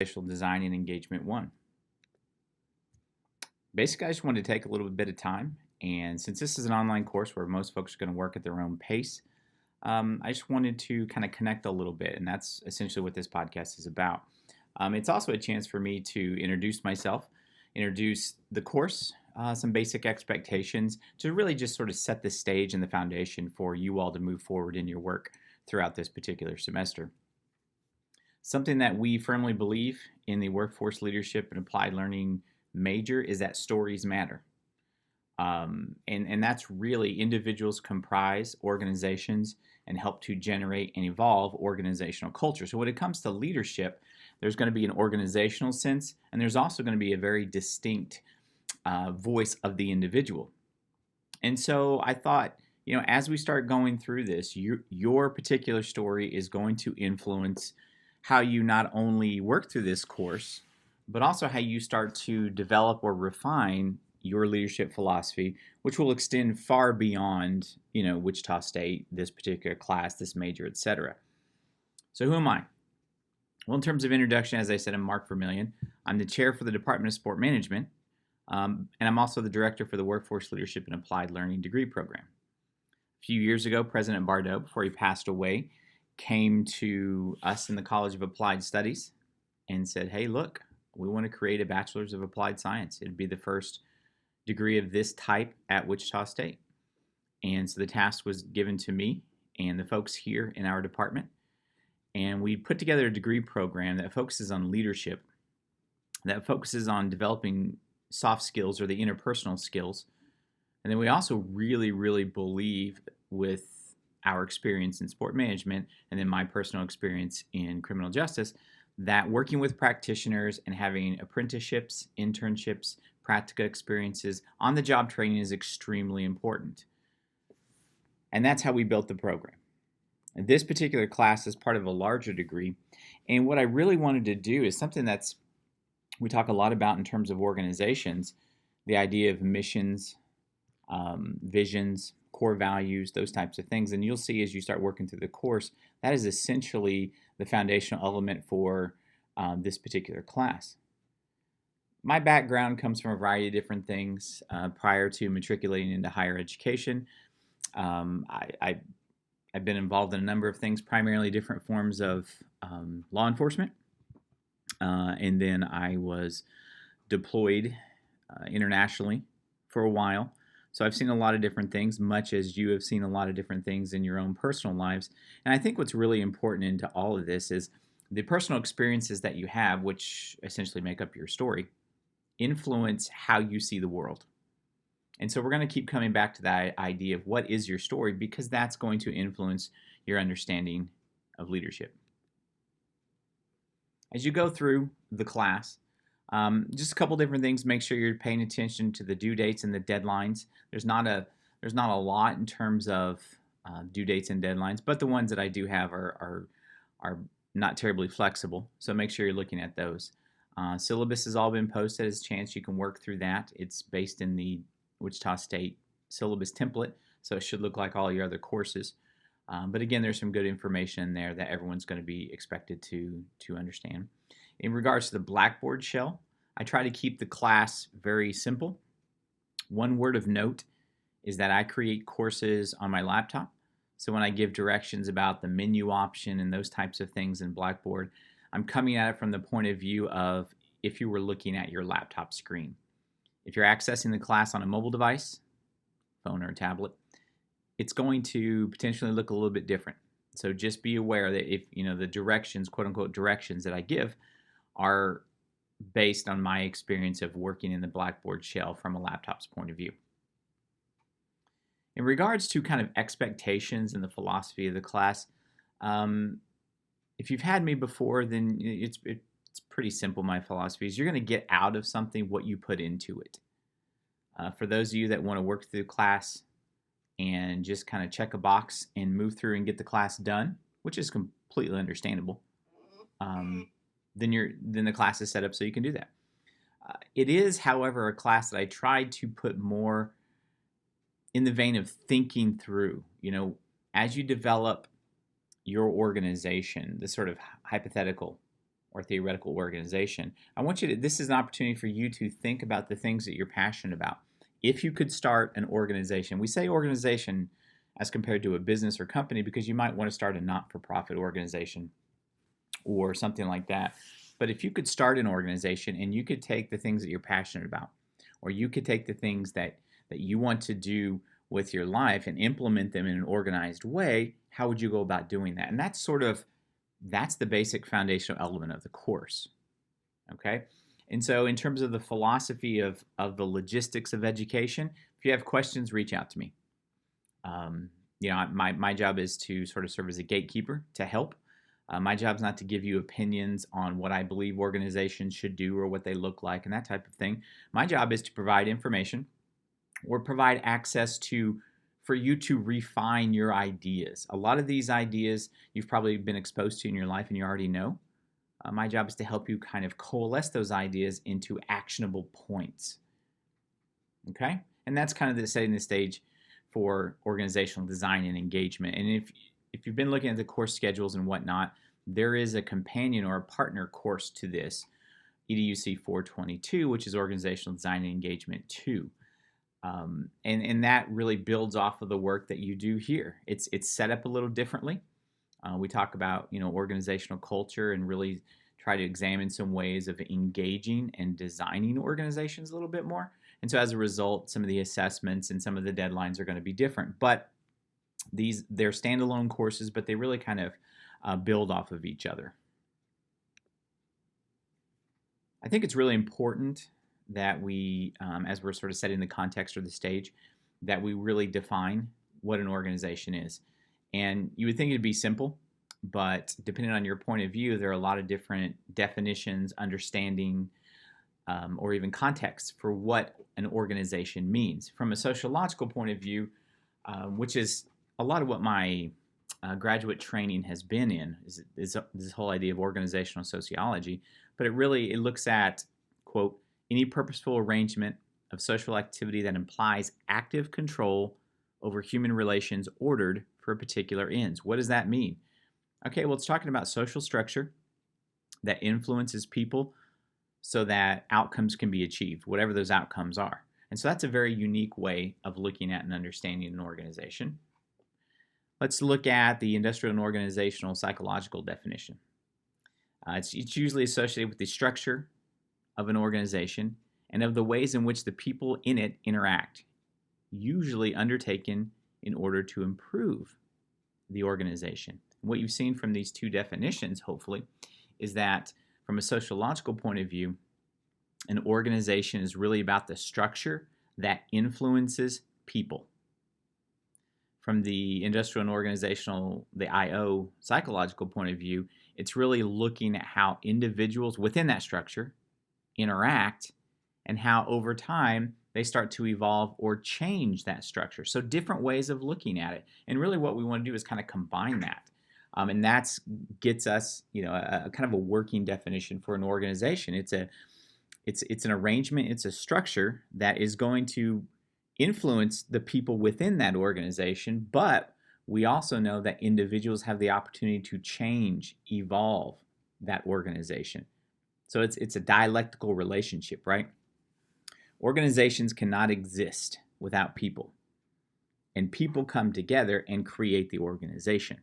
Organizational Design and Engagement 1. Basically, I just wanted to take a little bit of time, and since this is an online course where most folks are going to work at their own pace, I just wanted to kind of connect a little bit, and that's essentially what this podcast is about. It's also a chance for me to introduce myself, introduce the course, some basic expectations, to really just sort of set the stage and the foundation for you all to move forward in your work throughout this particular semester. Something that we firmly believe in the workforce leadership and applied learning major is that stories matter. And that's really individuals comprise organizations and help to generate and evolve organizational culture. So when it comes to leadership, there's going to be an organizational sense, and there's also going to be a very distinct voice of the individual. And so I thought, as we start going through this, your particular story is going to influence how you not only work through this course, but also how you start to develop or refine your leadership philosophy, which will extend far beyond, Wichita State, this particular class, this major, etc. So who am I? Well, in terms of introduction, as I said, I'm Mark Vermillion. I'm the chair for the Department of Sport Management, and I'm also the director for the Workforce Leadership and Applied Learning degree program. A few years ago, President Bardot, before he passed away, came to us in the College of Applied Studies and said, hey, look, we want to create a Bachelor's of Applied Science. It'd be the first degree of this type at Wichita State. And so the task was given to me and the folks here in our department. And we put together a degree program that focuses on leadership, that focuses on developing soft skills or the interpersonal skills. And then we also really, really believe with our experience in sport management and then my personal experience in criminal justice that working with practitioners and having apprenticeships, internships, practical experiences, on-the-job training is extremely important. And that's how we built the program. And this particular class is part of a larger degree. And what I really wanted to do is something we talk a lot about in terms of organizations, the idea of missions, visions, core values, those types of things. And you'll see as you start working through the course, that is essentially the foundational element for this particular class. My background comes from a variety of different things. Prior to matriculating into higher education, I've been involved in a number of things, primarily different forms of law enforcement. And then I was deployed internationally for a while. So I've seen a lot of different things, much as you have seen a lot of different things in your own personal lives. And I think what's really important into all of this is the personal experiences that you have, which essentially make up your story, influence how you see the world. And so we're going to keep coming back to that idea of what is your story, because that's going to influence your understanding of leadership. As you go through the class, just a couple different things. Make sure you're paying attention to the due dates and the deadlines. There's not a lot in terms of due dates and deadlines, but the ones that I do have are not terribly flexible. So make sure you're looking at those. Syllabus has all been posted. As a chance you can work through that. It's based in the Wichita State syllabus template, so it should look like all your other courses. But again, there's some good information in there that everyone's going to be expected to understand. In regards to the Blackboard shell, I try to keep the class very simple. One word of note is that I create courses on my laptop. So when I give directions about the menu option and those types of things in Blackboard, I'm coming at it from the point of view of if you were looking at your laptop screen. If you're accessing the class on a mobile device, phone or a tablet, it's going to potentially look a little bit different. So just be aware that if the directions, quote unquote directions that I give are based on my experience of working in the Blackboard shell from a laptop's point of view. In regards to kind of expectations and the philosophy of the class, if you've had me before, then it's pretty simple. My philosophy is you're going to get out of something what you put into it. For those of you that want to work through the class and just kind of check a box and move through and get the class done, which is completely understandable, then the class is set up so you can do that. It is, however, a class that I tried to put more in the vein of thinking through, as you develop your organization, this sort of hypothetical or theoretical organization, I want you to, this is an opportunity for you to think about the things that you're passionate about. If you could start an organization, we say organization as compared to a business or company because you might want to start a not-for-profit organization or something like that. But if you could start an organization and you could take the things that you're passionate about, or you could take the things that you want to do with your life and implement them in an organized way, how would you go about doing that? And that's the basic foundational element of the course. Okay? And so in terms of the philosophy of the logistics of education, if you have questions, reach out to me. My job is to sort of serve as a gatekeeper to help. My job is not to give you opinions on what I believe organizations should do or what they look like and that type of thing. My job is to provide information or provide access for you to refine your ideas. A lot of these ideas you've probably been exposed to in your life and you already know. My job is to help you kind of coalesce those ideas into actionable points. Okay? And that's kind of setting the stage for organizational design and engagement. And if you've been looking at the course schedules and whatnot, there is a companion or a partner course to this, EDUC 422, which is Organizational Design and Engagement 2. And that really builds off of the work that you do here. It's set up a little differently. We talk about organizational culture and really try to examine some ways of engaging and designing organizations a little bit more. And so as a result, some of the assessments and some of the deadlines are going to be different. But they're standalone courses, but they really kind of build off of each other. I think it's really important that we, as we're sort of setting the context or the stage, that we really define what an organization is. And you would think it'd be simple, but depending on your point of view, there are a lot of different definitions, understanding, or even contexts for what an organization means. From a sociological point of view, which is a lot of what my graduate training has been in, is this whole idea of organizational sociology, but it looks at, quote, any purposeful arrangement of social activity that implies active control over human relations ordered for particular ends. What does that mean? Okay, well, it's talking about social structure that influences people so that outcomes can be achieved, whatever those outcomes are. And so that's a very unique way of looking at and understanding an organization. Let's look at the industrial and organizational psychological definition. It's usually associated with the structure of an organization and of the ways in which the people in it interact, usually undertaken in order to improve the organization. What you've seen from these two definitions, hopefully, is that from a sociological point of view, an organization is really about the structure that influences people. From the industrial and organizational, the IO psychological point of view, it's really looking at how individuals within that structure interact and how over time they start to evolve or change that structure. So different ways of looking at it. And really what we want to do is kind of combine that. And that gets us, a kind of a working definition for an organization. It's an arrangement, it's a structure that is going to influence the people within that organization, but we also know that individuals have the opportunity to change, evolve that organization. So it's a dialectical relationship, right? Organizations cannot exist without people, and people come together and create the organization.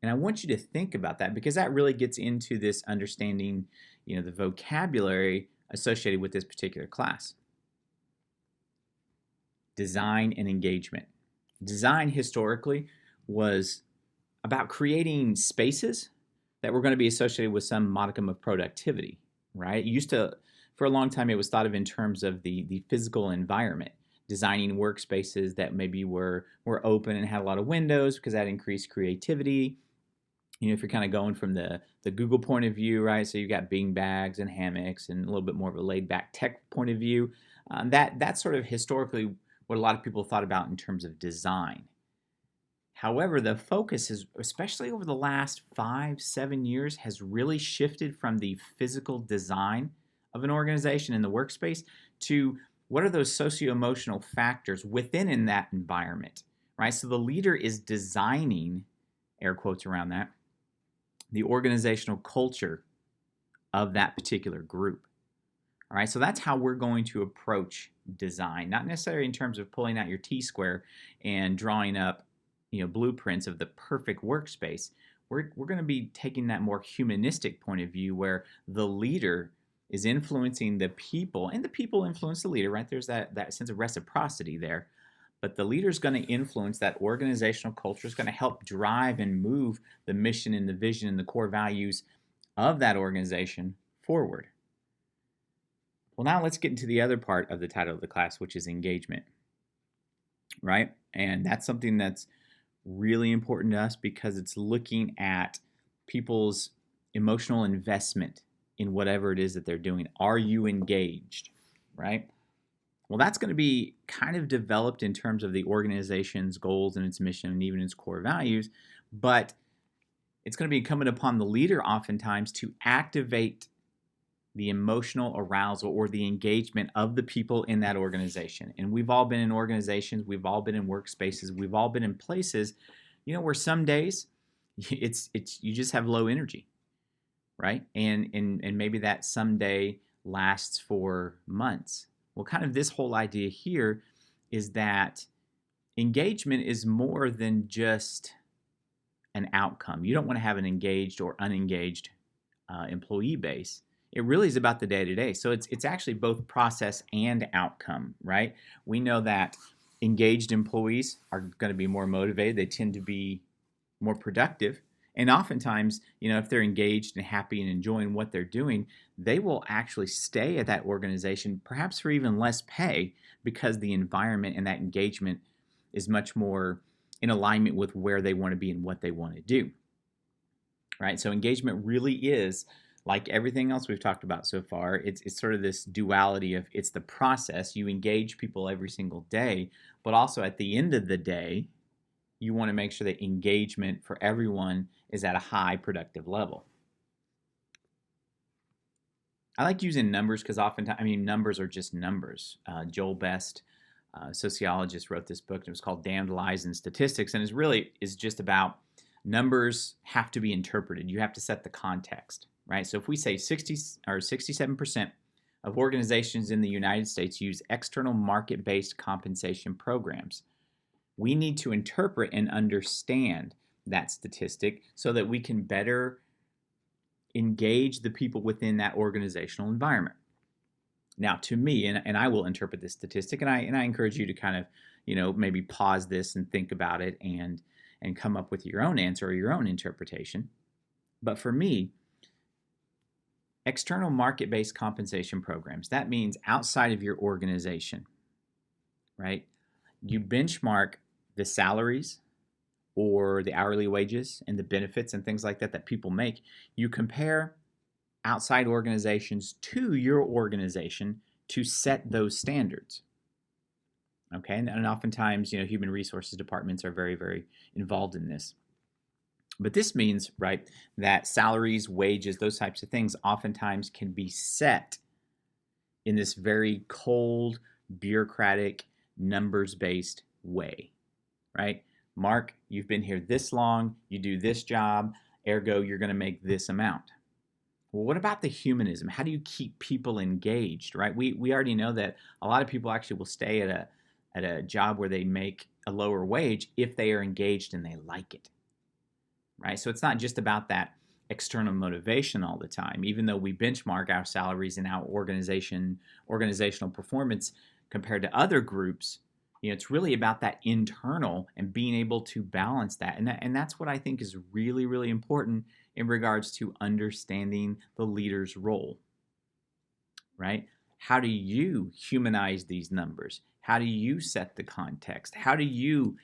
And I want you to think about that because that really gets into this understanding, the vocabulary associated with this particular class. Design and engagement. Design historically was about creating spaces that were going to be associated with some modicum of productivity, right? For a long time, it was thought of in terms of the physical environment, designing workspaces that maybe were open and had a lot of windows because that increased creativity. If you're kind of going from the Google point of view, right? So you've got bean bags and hammocks and a little bit more of a laid-back tech point of view. That's sort of historically what a lot of people thought about in terms of design. However, the focus is, especially over the last 5-7 years, has really shifted from the physical design of an organization in the workspace to what are those socio-emotional factors within that environment, right? So the leader is designing, air quotes around that, the organizational culture of that particular group. All right, so that's how we're going to approach design, not necessarily in terms of pulling out your T-square and drawing up, blueprints of the perfect workspace. We're going to be taking that more humanistic point of view where the leader is influencing the people, and the people influence the leader, right? There's that sense of reciprocity there. But the leader is going to influence that organizational culture, is going to help drive and move the mission and the vision and the core values of that organization forward. Well, now let's get into the other part of the title of the class, which is engagement, right? And that's something that's really important to us because it's looking at people's emotional investment in whatever it is that they're doing. Are you engaged, right? Well, that's going to be kind of developed in terms of the organization's goals and its mission and even its core values, but it's going to be incumbent upon the leader oftentimes to activate the emotional arousal or the engagement of the people in that organization. And we've all been in organizations, we've all been in workspaces, we've all been in places, where some days it's you just have low energy, right? And maybe that someday lasts for months. Well, kind of this whole idea here is that engagement is more than just an outcome. You don't want to have an engaged or unengaged employee base. It really is about the day-to-day. So it's actually both process and outcome, right? We know that engaged employees are going to be more motivated. They tend to be more productive. And oftentimes, if they're engaged and happy and enjoying what they're doing, they will actually stay at that organization, perhaps for even less pay, because the environment and that engagement is much more in alignment with where they want to be and what they want to do, right? So engagement really is, like everything else we've talked about so far, it's sort of this duality of it's the process. You engage people every single day, but also at the end of the day, you want to make sure that engagement for everyone is at a high productive level. I like using numbers because oftentimes, numbers are just numbers. Joel Best, sociologist, wrote this book, and it was called Damned Lies and Statistics, and is just about numbers have to be interpreted. You have to set the context, right? So if we say 60 or 67% of organizations in the United States use external market-based compensation programs, we need to interpret and understand that statistic so that we can better engage the people within that organizational environment. Now, to me, and I will interpret this statistic, and I encourage you to kind of, maybe pause this and think about it and come up with your own answer or your own interpretation. But for me, external market-based compensation programs, that means outside of your organization, right? You benchmark the salaries or the hourly wages and the benefits and things like that people make. You compare outside organizations to your organization to set those standards. Okay, and oftentimes, human resources departments are very, very involved in this. But this means, right, that salaries, wages, those types of things oftentimes can be set in this very cold, bureaucratic, numbers-based way, right? Mark, you've been here this long, you do this job, ergo, you're going to make this amount. Well, what about the humanism? How do you keep people engaged, right? We already know that a lot of people actually will stay at a job where they make a lower wage if they are engaged and they like it, right? So it's not just about that external motivation all the time. Even though we benchmark our salaries and our organizational performance compared to other groups, it's really about that internal and being able to balance that. And that's what I think is really, really important in regards to understanding the leader's role, right? How do you humanize these numbers? How do you set the context? How do you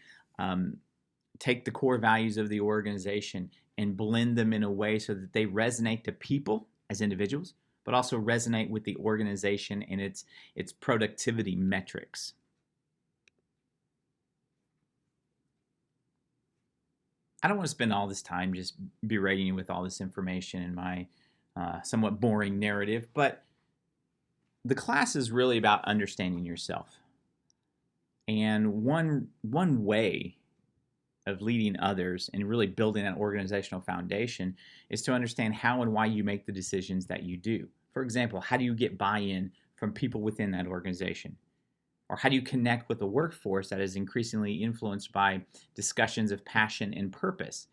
take the core values of the organization and blend them in a way so that they resonate to people as individuals, but also resonate with the organization and its productivity metrics? I don't want to spend all this time just berating you with all this information in my somewhat boring narrative, but the class is really about understanding yourself. And one way of leading others and really building an organizational foundation is to understand how and why you make the decisions that you do. For example, how do you get buy-in from people within that organization? Or how do you connect with a workforce that is increasingly influenced by discussions of passion and purpose?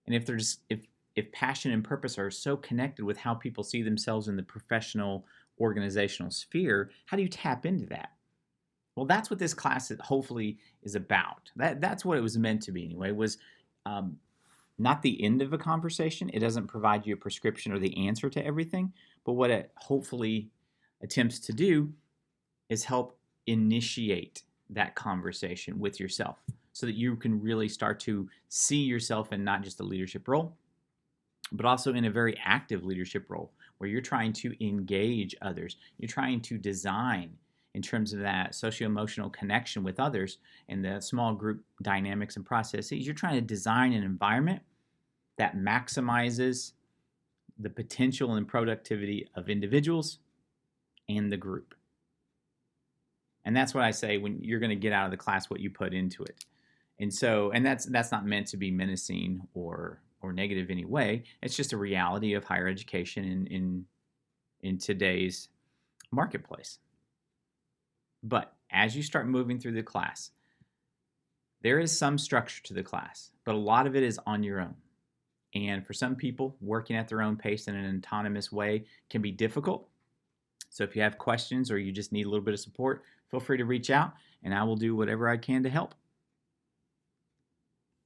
And if passion and purpose are so connected with how people see themselves in the professional organizational sphere, how do you tap into that? Well, that's what this class hopefully is about. That's what it was meant to be anyway. Was not the end of a conversation. It doesn't provide you a prescription or the answer to everything, but what it hopefully attempts to do is help initiate that conversation with yourself so that you can really start to see yourself in not just a leadership role, but also in a very active leadership role where you're trying to engage others. You're trying to design in terms of that socio-emotional connection with others and the small group dynamics and processes. You're trying to design an environment that maximizes the potential and productivity of individuals and the group. And that's what I say when you're going to get out of the class what you put into it. And that's not meant to be menacing or negative in any way. It's just a reality of higher education in today's marketplace. But as you start moving through the class, there is some structure to the class, but a lot of it is on your own. And for some people, working at their own pace in an autonomous way can be difficult. So if you have questions or you just need a little bit of support, feel free to reach out and I will do whatever I can to help.